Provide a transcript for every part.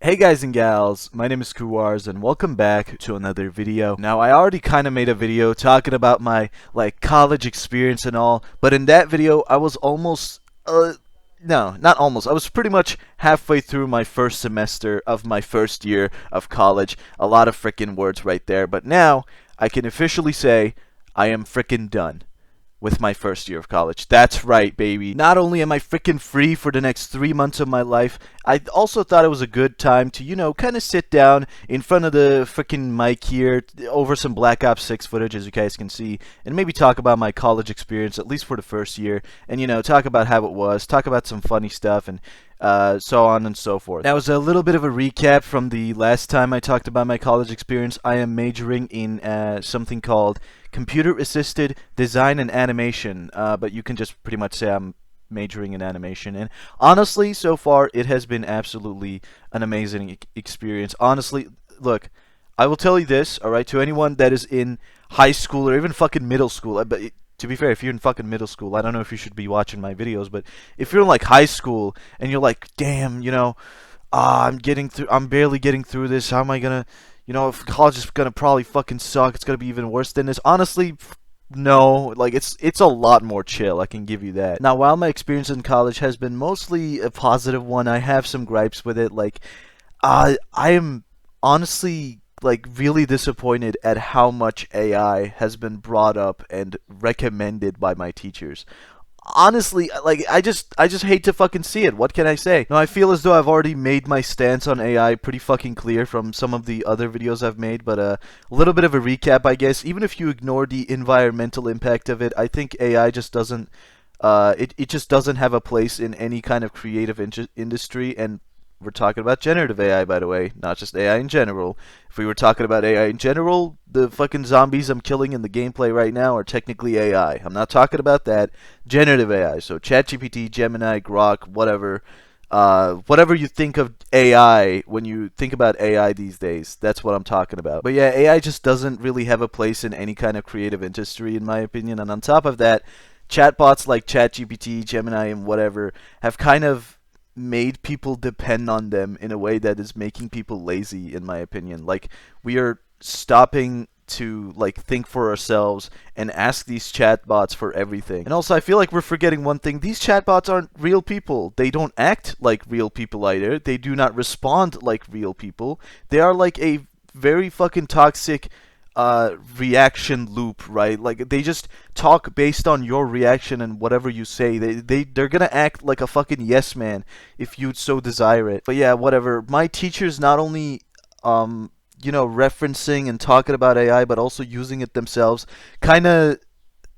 Hey guys and gals, my name is Kuars and welcome back to another video. Now I already kind of made a video talking about my college experience and all, but in that video I was almost no, not almost. I was pretty much halfway through my first semester of my first year of college. A lot of frickin' words right there, but now I can officially say I am frickin' done with my first year of college. That's right, baby. Not only am I freaking free for the next 3 months of my life, I also thought it was a good time to, kind of sit down in front of the freaking mic here over some Black Ops 6 footage, as you guys can see, and maybe talk about my college experience, at least for the first year, and, talk about how it was, talk about some funny stuff, and so on and so forth. That was a little bit of a recap from the last time I talked about my college experience. I am majoring in something called computer assisted design and animation, but you can just pretty much say I'm majoring in animation. And honestly, so far it has been absolutely an amazing experience. Honestly, look, I will tell you this, all right, to anyone that is in high school or even fucking middle school. But to be fair, if you're in fucking middle school, I don't know if you should be watching my videos, but if you're in high school and you're like, damn, I'm barely getting through this. How am I gonna, if college is gonna probably fucking suck, it's gonna be even worse than this. Honestly, no, it's a lot more chill, I can give you that. Now, while my experience in college has been mostly a positive one, I have some gripes with it. I am honestly really disappointed at how much AI has been brought up and recommended by my teachers. Honestly, I just hate to fucking see it. What can I say? Now, I feel as though I've already made my stance on AI pretty fucking clear from some of the other videos I've made, but a little bit of a recap, I guess. Even if you ignore the environmental impact of it, I think AI just doesn't it just doesn't have a place in any kind of creative industry. And we're talking about generative AI, by the way, not just AI in general. If we were talking about AI in general, the fucking zombies I'm killing in the gameplay right now are technically AI. I'm not talking about that. Generative AI. So ChatGPT, Gemini, Grok, whatever. Whatever you think of AI when you think about AI these days, that's what I'm talking about. But yeah, AI just doesn't really have a place in any kind of creative industry, in my opinion. And on top of that, chatbots like ChatGPT, Gemini, and whatever have kind of made people depend on them in a way that is making people lazy, in my opinion. We are stopping to think for ourselves and ask these chatbots for everything. And also, I feel like we're forgetting one thing. These chatbots aren't real people. They don't act like real people either. They do not respond like real people. They are like a very fucking toxic reaction loop, right? Like, they just talk based on your reaction and whatever you say. They're gonna act like a fucking yes man if you so desire it. But yeah, whatever. My teachers not only referencing and talking about AI, but also using it themselves, kind of,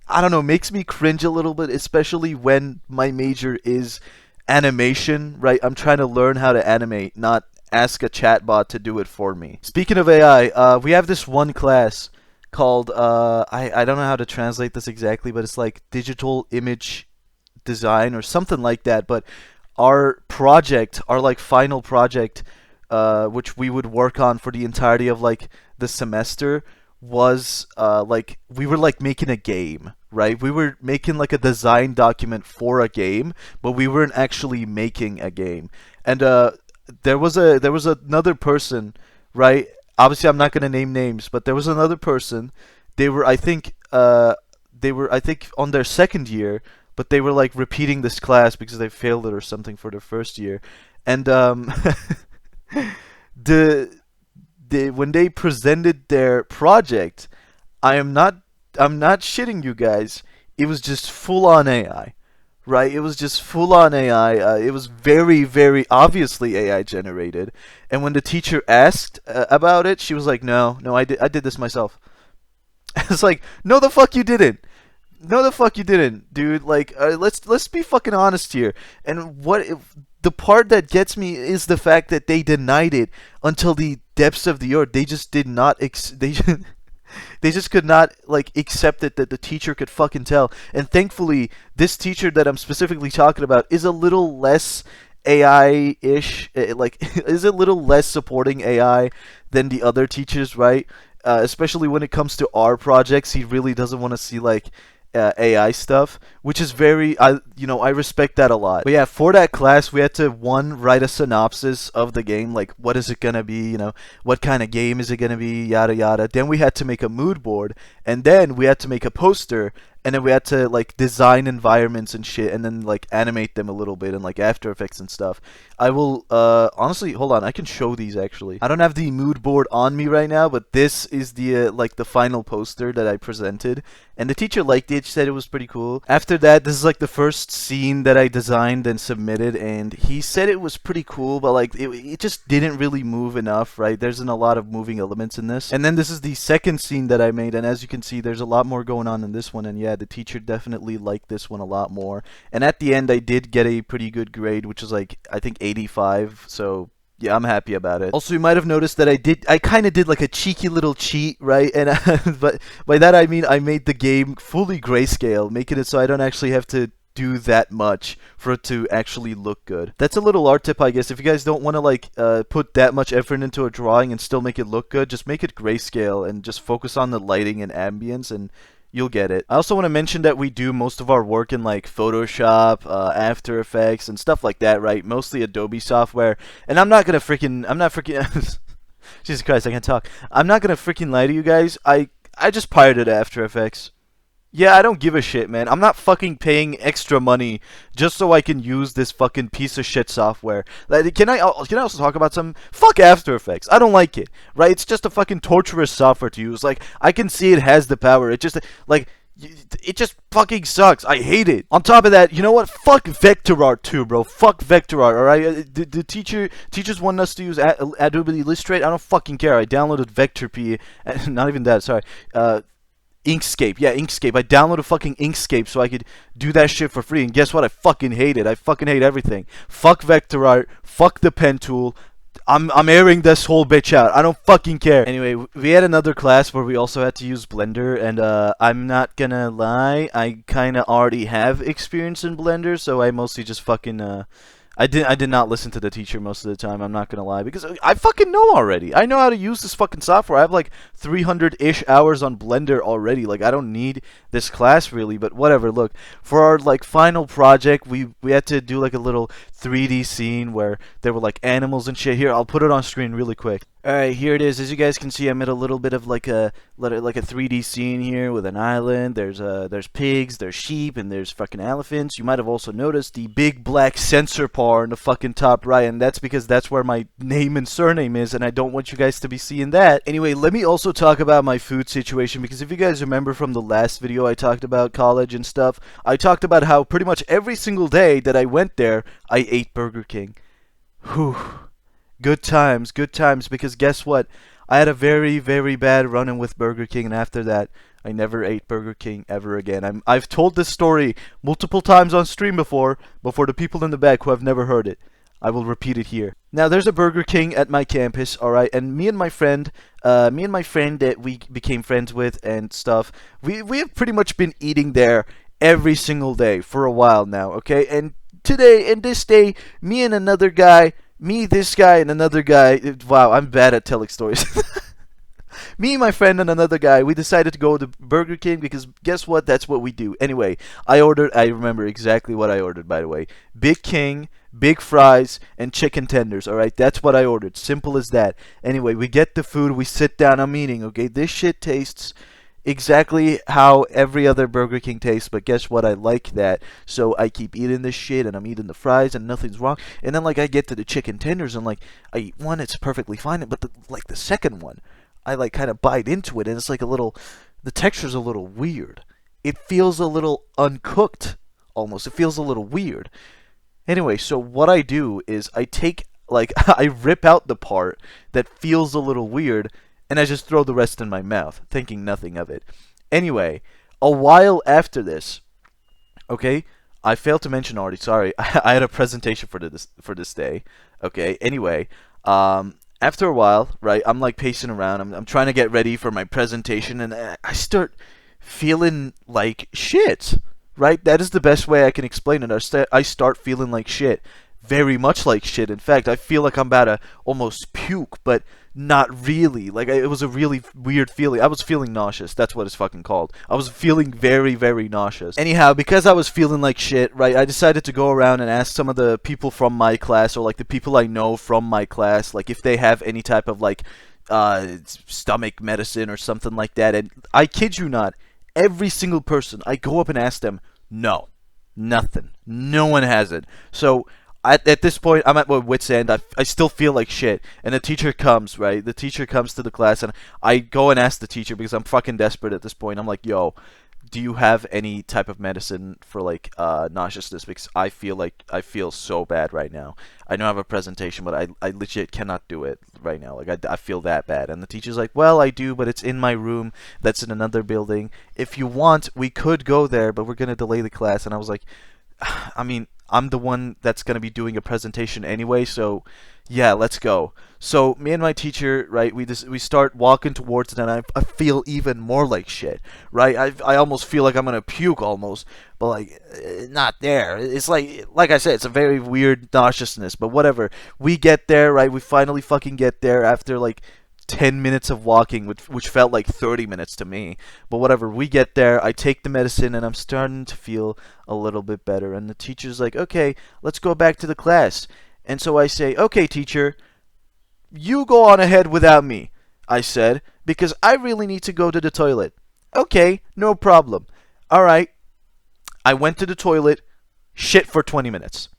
I don't know, makes me cringe a little bit, especially when my major is animation, right? I'm trying to learn how to animate, not ask a chatbot to do it for me. Speaking of AI, we have this one class called, I don't know how to translate this exactly, but it's like digital image design or something like that. But our project, our final project, which we would work on for the entirety of the semester, was we were making a game, right? We were making a design document for a game, but we weren't actually making a game. And there was another person, right? Obviously, I'm not gonna name names, but there was another person. They were, I think, on their second year, but they were repeating this class because they failed it or something for their first year. And the when they presented their project, I am not I'm not shitting you guys. It was just full on AI, right? It was just full on AI. It was very, very obviously AI generated. And when the teacher asked about it, she was like, "No, no, I did this myself." It's like, "No, the fuck you didn't." No, the fuck you didn't, dude. Let's be fucking honest here. And the part that gets me is the fact that they denied it until the depths of the earth. They just did not. They just could not accept it that the teacher could fucking tell. And thankfully, this teacher that I'm specifically talking about is a little less AI-ish, is a little less supporting AI than the other teachers, right? Especially when it comes to our projects, he really doesn't want to see AI stuff, which is very, I respect that a lot. But yeah, for that class, we had to write a synopsis of the game, like what is it gonna be, what kind of game is it gonna be, yada yada. Then we had to make a mood board, and then we had to make a poster, and then we had to like design environments and shit, and then like animate them a little bit in like After Effects and stuff. I will honestly, hold on, I can show these actually. I don't have the mood board on me right now, but this is the like the final poster that I presented, and the teacher liked it. She said it was pretty cool. After that, this is like the first scene that I designed and submitted, and he said it was pretty cool, but like it just didn't really move enough, right? There's a lot of moving elements in this. And then this is the second scene that I made, and as you can see, there's a lot more going on in this one, and yeah, the teacher definitely liked this one a lot more. And at the end, I did get a pretty good grade, which was like, I think 85, so yeah, I'm happy about it. Also, you might have noticed that I kind of did like a cheeky little cheat, right? And but by that I mean I made the game fully grayscale, making it so I don't actually have to do that much for it to actually look good. That's a little art tip, I guess. If you guys don't want to like put that much effort into a drawing and still make it look good, just make it grayscale and just focus on the lighting and ambience, and you'll get it. I also want to mention that we do most of our work in like Photoshop, After Effects, and stuff like that, right? Mostly Adobe software. And I'm not freaking Jesus Christ, I can't talk. I'm not gonna freaking lie to you guys. I just pirated After Effects. Yeah, I don't give a shit, man. I'm not fucking paying extra money just so I can use this fucking piece of shit software. Like, can I also talk about some fuck After Effects? I don't like it, right? It's just a fucking torturous software to use. Like, I can see it has the power. It just like it just fucking sucks. I hate it. On top of that, you know what? Fuck vector art too, bro. Fuck vector art. All right. The teachers want us to use Adobe Illustrator. I don't fucking care. I downloaded VectorP. Not even that. Sorry. Inkscape. Yeah, Inkscape. I downloaded fucking Inkscape so I could do that shit for free. And guess what? I fucking hate it. I fucking hate everything. Fuck vector art. Fuck the pen tool. I'm airing this whole bitch out. I don't fucking care. Anyway, we had another class where we also had to use Blender, and I'm not gonna lie, I kinda already have experience in Blender, so I mostly just fucking I did not listen to the teacher most of the time, I'm not gonna lie, because I fucking know already. I know how to use this fucking software. I have like 300-ish hours on Blender already. Like, I don't need this class really, but whatever. Look, for our like final project, we had to do like a little 3D scene where there were like animals and shit. Here, I'll put it on screen really quick. Alright, here it is. As you guys can see, I made a little bit of like a 3D scene here with an island. There's pigs, there's sheep, and there's fucking elephants. You might have also noticed the big black sensor bar in the fucking top right, and that's because that's where my name and surname is, and I don't want you guys to be seeing that. Anyway, let me also talk about my food situation, because if you guys remember from the last video I talked about college and stuff, I talked about how pretty much every single day that I went there, I ate Burger King. Whew. Good times, because guess what? I had a very, very bad run-in with Burger King, and after that, I never ate Burger King ever again. I've told this story multiple times on stream before, but for the people in the back who have never heard it, I will repeat it here. Now, there's a Burger King at my campus, alright, and me and my friend that we became friends with and stuff, we have pretty much been eating there every single day for a while now, okay? And this day, me and another guy, this guy, and another guy. Wow, I'm bad at telling stories. Me, my friend, and another guy, we decided to go to Burger King because guess what? That's what we do. Anyway, I remember exactly what I ordered, by the way. Big King, big fries, and chicken tenders, alright? That's what I ordered. Simple as that. Anyway, we get the food, we sit down, I'm eating, okay? This shit tastes exactly how every other Burger King tastes, but guess what? I like that, so I keep eating this shit, and I'm eating the fries, and nothing's wrong. And then, like, I get to the chicken tenders, and like, I eat one, it's perfectly fine, but the second one, I like kind of bite into it, and it's like the texture's a little weird. It feels a little uncooked, almost. It feels a little weird. Anyway, so what I do is I take, like, I rip out the part that feels a little weird, and I just throw the rest in my mouth, thinking nothing of it. Anyway, a while after this, okay, I failed to mention already, sorry, I had a presentation for this day, okay, anyway, after a while, right, I'm like pacing around, I'm trying to get ready for my presentation, and I start feeling like shit, right? That is the best way I can explain it. I start feeling like shit. very much like shit. In fact, I feel like I'm about to almost puke, but not really. Like, it was a really weird feeling. I was feeling nauseous. That's what it's fucking called. I was feeling very, very nauseous. Anyhow, because I was feeling like shit, right, I decided to go around and ask some of the people from my class, or like the people I know from my class, like if they have any type of like stomach medicine or something like that. And I kid you not, every single person I go up and ask them, no, nothing. No one has it. So at this point, I'm at my wit's end. I still feel like shit. And the teacher comes, right? The teacher comes to the class, and I go and ask the teacher because I'm fucking desperate at this point. I'm like, yo, do you have any type of medicine for like nauseousness? Because I feel so bad right now. I know I have a presentation, but I legit cannot do it right now. Like I feel that bad. And the teacher's like, well, I do, but it's in my room. That's in another building. If you want, we could go there, but we're gonna delay the class. And I was like, I mean, I'm the one that's going to be doing a presentation anyway, so yeah, let's go. So me and my teacher, right, we start walking towards it, and I feel even more like shit, right? I almost feel like I'm going to puke almost, but like, not there. It's like I said, it's a very weird nauseousness, but whatever. We get there, right? We finally fucking get there after like 10 minutes of walking, which felt like 30 minutes to me. But whatever, we get there, I take the medicine, and I'm starting to feel a little bit better. And the teacher's like, okay, let's go back to the class. And so I say, okay, teacher, you go on ahead without me, I said, because I really need to go to the toilet. Okay, no problem. All right. I went to the toilet, shit for 20 minutes.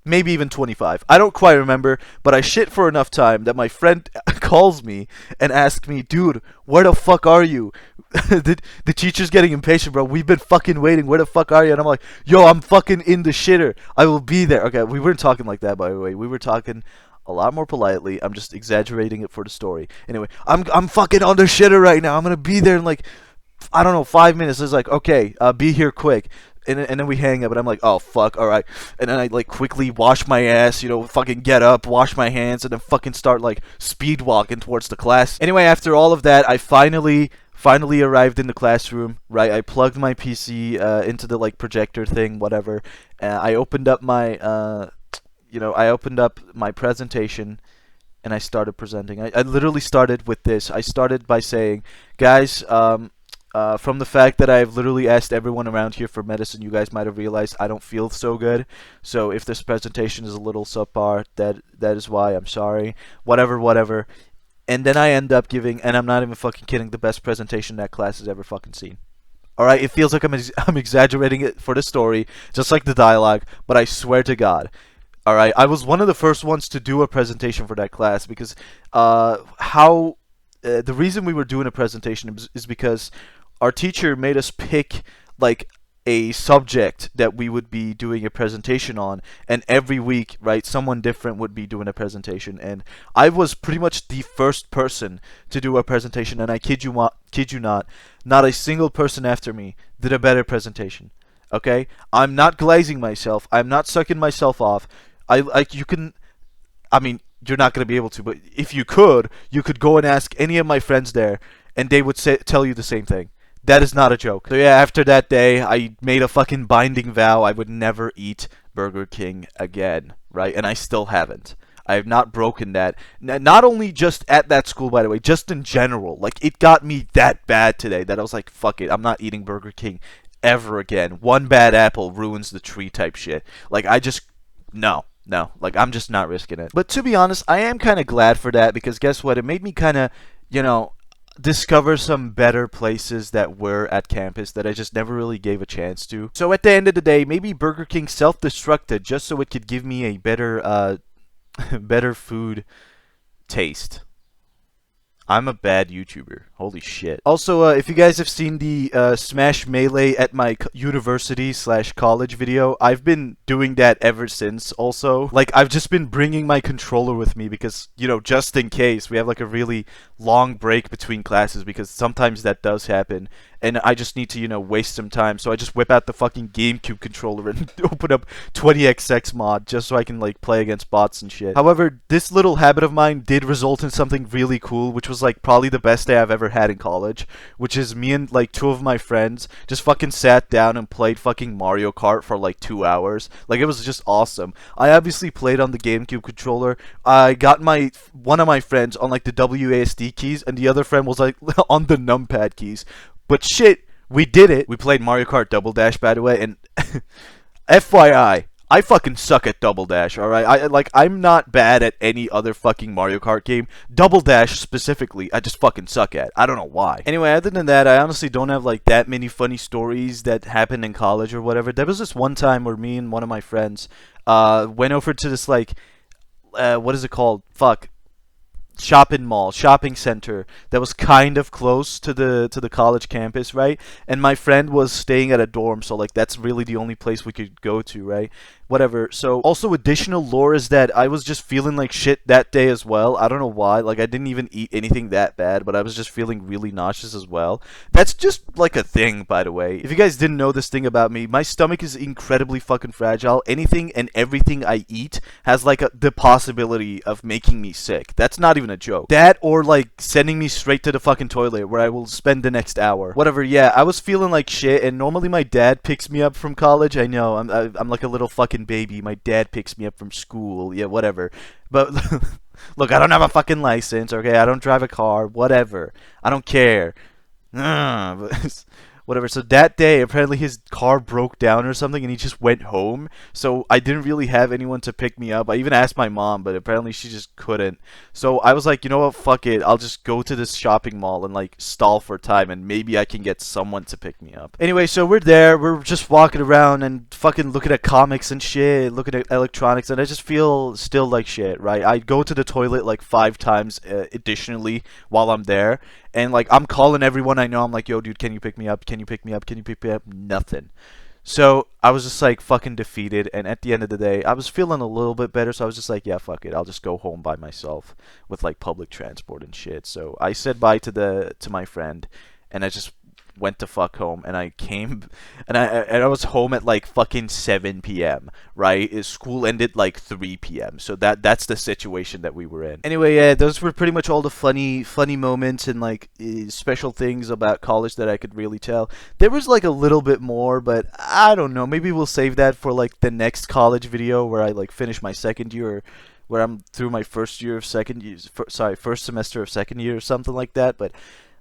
Maybe even 25. I don't quite remember, but I shit for enough time that my friend calls me and asks me, dude, where the fuck are you? the teacher's getting impatient, bro. We've been fucking waiting. Where the fuck are you? And I'm like, yo, I'm fucking in the shitter. I will be there. Okay, we weren't talking like that, by the way. We were talking a lot more politely. I'm just exaggerating it for the story. Anyway, I'm fucking on the shitter right now. I'm gonna be there in like, I don't know, 5 minutes. It's like, okay, be here quick. And then we hang up, and I'm like, oh, fuck, alright. And then I, like, quickly wash my ass, you know, fucking get up, wash my hands, and then fucking start, like, speed walking towards the class. Anyway, after all of that, I finally arrived in the classroom, right? I plugged my PC into the, like, projector thing, whatever. I opened up my, I opened up my presentation, and I started presenting. I literally started with this. I started by saying, guys, from the fact that I've literally asked everyone around here for medicine, you guys might have realized I don't feel so good. So if this presentation is a little subpar, that is why. I'm sorry. Whatever. And then I end up giving, and I'm not even fucking kidding, the best presentation that class has ever fucking seen. Alright, it feels like I'm exaggerating it for the story, just like the dialogue, but I swear to God. Alright, I was one of the first ones to do a presentation for that class because the reason we were doing a presentation is because our teacher made us pick like a subject that we would be doing a presentation on, and every week, right, someone different would be doing a presentation, and I was pretty much the first person to do a presentation, and I kid you not, not a single person after me did a better presentation. Okay, I'm not glazing myself. I'm not sucking myself off. I mean, you're not going to be able to, but if you could go and ask any of my friends there, and they would tell you the same thing. That is not a joke. So yeah, after that day, I made a fucking binding vow I would never eat Burger King again, right? And I still haven't. I have not broken that. Not only just at that school, by the way, just in general. Like, it got me that bad today that I was like, fuck it, I'm not eating Burger King ever again. One bad apple ruins the tree type shit. Like, no, like, I'm just not risking it. But to be honest, I am kind of glad for that, because guess what? It made me kind of, discover some better places that were at campus that I just never really gave a chance to. So at the end of the day, maybe Burger King self-destructed just so it could give me a better, better food taste. I'm a bad YouTuber. Holy shit. Also, if you guys have seen the Smash Melee at my university/college video, I've been doing that ever since also. Like, I've just been bringing my controller with me because, just in case we have like a really long break between classes, because sometimes that does happen. and I just need to, waste some time. So I just whip out the fucking GameCube controller and open up 20XX mod just so I can like play against bots and shit. However, this little habit of mine did result in something really cool, which was like probably the best day I've ever had in college, which is me and like two of my friends just fucking sat down and played fucking Mario Kart for like 2 hours. Like, it was just awesome. I obviously played on the GameCube controller. I got one of my friends on like the WASD keys, and the other friend was like on the numpad keys. But shit, we did it. We played Mario Kart Double Dash, by the way, and FYI, I fucking suck at Double Dash, alright? I'm not bad at any other fucking Mario Kart game. Double Dash, specifically, I just fucking suck at. I don't know why. Anyway, other than that, I honestly don't have, like, that many funny stories that happened in college or whatever. There was this one time where me and one of my friends, went over to this, like, what is it called? Fuck. Shopping center that was kind of close to the college campus, right? And my friend was staying at a dorm, so like that's really the only place we could go to, right? Whatever. So also additional lore is that I was just feeling like shit that day as well. I don't know why. Like, I didn't even eat anything that bad, but I was just feeling really nauseous as well. That's just like a thing, by the way. If you guys didn't know this thing about me, my stomach is incredibly fucking fragile. Anything and everything I eat has like the possibility of making me sick. That's not even a joke. That or like sending me straight to the fucking toilet where I will spend the next hour. Whatever. Yeah, I was feeling like shit, and normally my dad picks me up from college. I know, I'm like a little fucking baby. My dad picks me up from school. Yeah, whatever. But look, I don't have a fucking license, okay? I don't drive a car. Whatever. I don't care. But whatever. So that day, apparently his car broke down or something, and he just went home. So I didn't really have anyone to pick me up. I even asked my mom, but apparently she just couldn't. So I was like, you know what? Fuck it. I'll just go to this shopping mall and like stall for time, and maybe I can get someone to pick me up. Anyway, so we're there. We're just walking around and fucking looking at comics and shit, looking at electronics, and I just feel still like shit, right? I go to the toilet like 5 times additionally while I'm there. And, like, I'm calling everyone I know. I'm like, yo, dude, can you pick me up? Can you pick me up? Can you pick me up? Nothing. So I was just, like, fucking defeated. And at the end of the day, I was feeling a little bit better. So I was just like, yeah, fuck it. I'll just go home by myself with, like, public transport and shit. So I said bye to my friend. And I just went to fuck home, and I came, and I was home at like fucking 7 p.m. right? School ended like 3 p.m. So that's the situation that we were in. Anyway, yeah, those were pretty much all the funny moments and like special things about college that I could really tell. There was like a little bit more, but I don't know. Maybe we'll save that for like the next college video where I like finish my second year, where I'm through my first semester of second year or something like that. But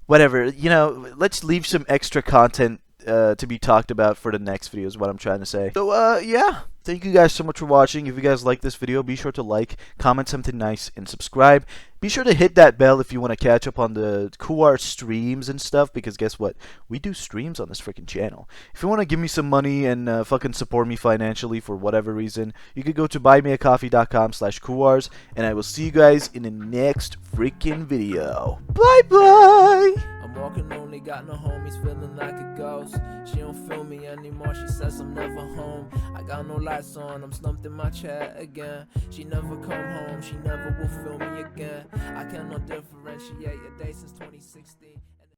whatever, let's leave some extra content to be talked about for the next video is what I'm trying to say. So, yeah. Thank you guys so much for watching. If you guys like this video, be sure to like, comment something nice, and subscribe. Be sure to hit that bell if you want to catch up on the Kuars streams and stuff, because guess what? We do streams on this freaking channel. If you want to give me some money and fucking support me financially for whatever reason, you could go to buymeacoffee.com/Kuars, and I will see you guys in the next freaking video. Bye-bye! I'm walking lonely, got no homies, feeling like a ghost. She don't feel me anymore, she says I'm never home. I got no lights on, I'm slumped in my chair again. She never come home, she never will feel me again. I cannot differentiate a day since 2016.